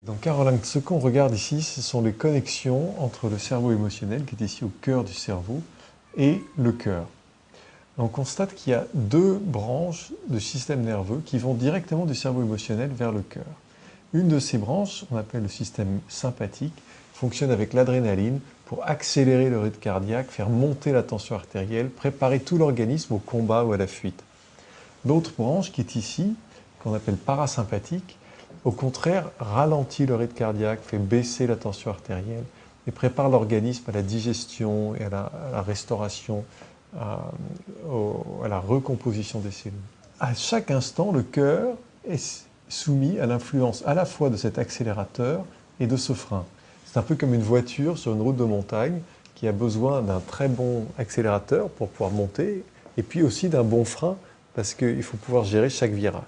Donc Caroline, ce qu'on regarde ici, ce sont les connexions entre le cerveau émotionnel, qui est ici au cœur du cerveau, et le cœur. On constate qu'il y a deux branches de système nerveux qui vont directement du cerveau émotionnel vers le cœur. Une de ces branches, on appelle le système sympathique, fonctionne avec l'adrénaline pour accélérer le rythme cardiaque, faire monter la tension artérielle, préparer tout l'organisme au combat ou à la fuite. L'autre branche, qui est ici, qu'on appelle parasympathique, au contraire, ralentit le rythme cardiaque, fait baisser la tension artérielle et prépare l'organisme à la digestion et à la restauration, à la recomposition des cellules. À chaque instant, le cœur est soumis à l'influence à la fois de cet accélérateur et de ce frein. C'est un peu comme une voiture sur une route de montagne qui a besoin d'un très bon accélérateur pour pouvoir monter et puis aussi d'un bon frein parce qu'il faut pouvoir gérer chaque virage.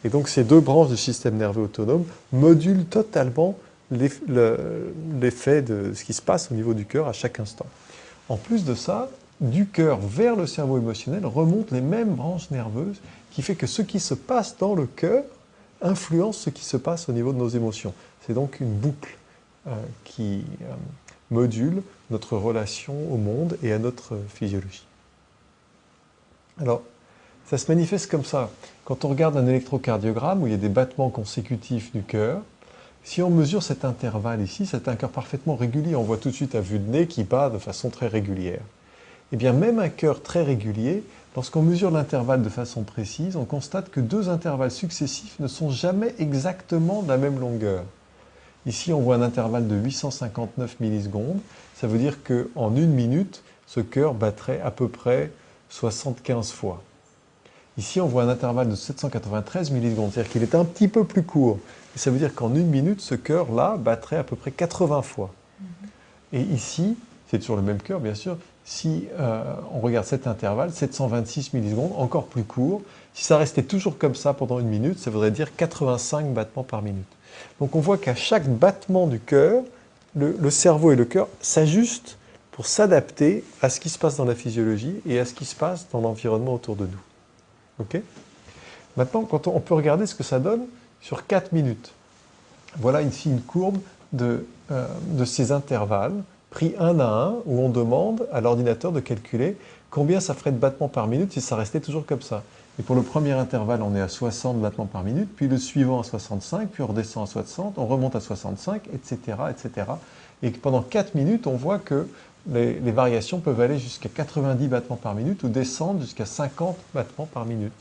Et donc ces deux branches du système nerveux autonome modulent totalement l'effet de ce qui se passe au niveau du cœur à chaque instant. En plus de ça, du cœur vers le cerveau émotionnel remontent les mêmes branches nerveuses qui fait que ce qui se passe dans le cœur influence ce qui se passe au niveau de nos émotions. C'est donc une boucle qui module notre relation au monde et à notre physiologie. Alors, ça se manifeste comme ça. Quand on regarde un électrocardiogramme où il y a des battements consécutifs du cœur, si on mesure cet intervalle ici, c'est un cœur parfaitement régulier. On voit tout de suite à vue de nez qu'il bat de façon très régulière. Eh bien, même un cœur très régulier, lorsqu'on mesure l'intervalle de façon précise, on constate que deux intervalles successifs ne sont jamais exactement de la même longueur. Ici, on voit un intervalle de 859 millisecondes. Ça veut dire qu'en une minute, ce cœur battrait à peu près 75 fois. Ici, on voit un intervalle de 793 millisecondes, c'est-à-dire qu'il est un petit peu plus court. Et ça veut dire qu'en une minute, ce cœur-là battrait à peu près 80 fois. Et ici, c'est toujours le même cœur, bien sûr, si on regarde cet intervalle, 726 millisecondes, encore plus court, si ça restait toujours comme ça pendant une minute, ça voudrait dire 85 battements par minute. Donc on voit qu'à chaque battement du cœur, le cerveau et le cœur s'ajustent pour s'adapter à ce qui se passe dans la physiologie et à ce qui se passe dans l'environnement autour de nous. Okay. Maintenant, on peut regarder ce que ça donne sur 4 minutes. Voilà ici une courbe de ces intervalles pris un à un où on demande à l'ordinateur de calculer combien ça ferait de battements par minute si ça restait toujours comme ça. Et pour le premier intervalle, on est à 60 battements par minute, puis le suivant à 65, puis on redescend à 60, on remonte à 65, etc. etc. Et pendant 4 minutes, on voit que les variations peuvent aller jusqu'à 90 battements par minute ou descendre jusqu'à 50 battements par minute.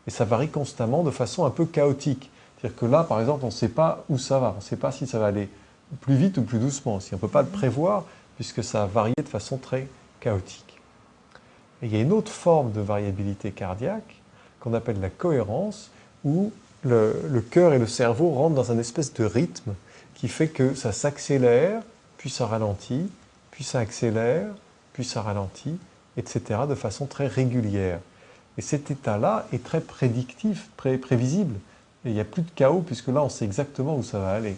Et ça varie constamment de façon un peu chaotique. C'est-à-dire que là, par exemple, on ne sait pas où ça va. On ne sait pas si ça va aller plus vite ou plus doucement. On ne peut pas le prévoir puisque ça a varié de façon très chaotique. Et il y a une autre forme de variabilité cardiaque qu'on appelle la cohérence, où le cœur et le cerveau rentrent dans un espèce de rythme qui fait que ça s'accélère, puis ça ralentit, puis ça accélère, puis ça ralentit, etc. de façon très régulière. Et cet état-là est très prédictif, prévisible. Et il n'y a plus de chaos puisque là, on sait exactement où ça va aller.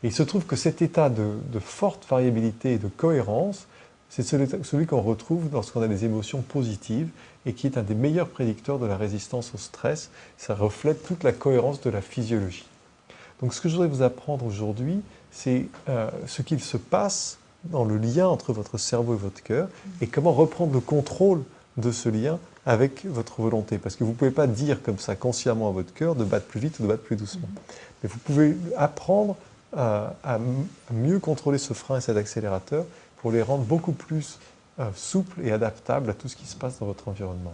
Et il se trouve que cet état de forte variabilité et de cohérence, c'est celui qu'on retrouve lorsqu'on a des émotions positives et qui est un des meilleurs prédicteurs de la résistance au stress. Ça reflète toute la cohérence de la physiologie. Donc ce que je voudrais vous apprendre aujourd'hui, c'est ce qu'il se passe dans le lien entre votre cerveau et votre cœur et comment reprendre le contrôle de ce lien avec votre volonté. Parce que vous ne pouvez pas dire comme ça consciemment à votre cœur de battre plus vite ou de battre plus doucement. Mais vous pouvez apprendre à mieux contrôler ce frein et cet accélérateur pour les rendre beaucoup plus souples et adaptables à tout ce qui se passe dans votre environnement.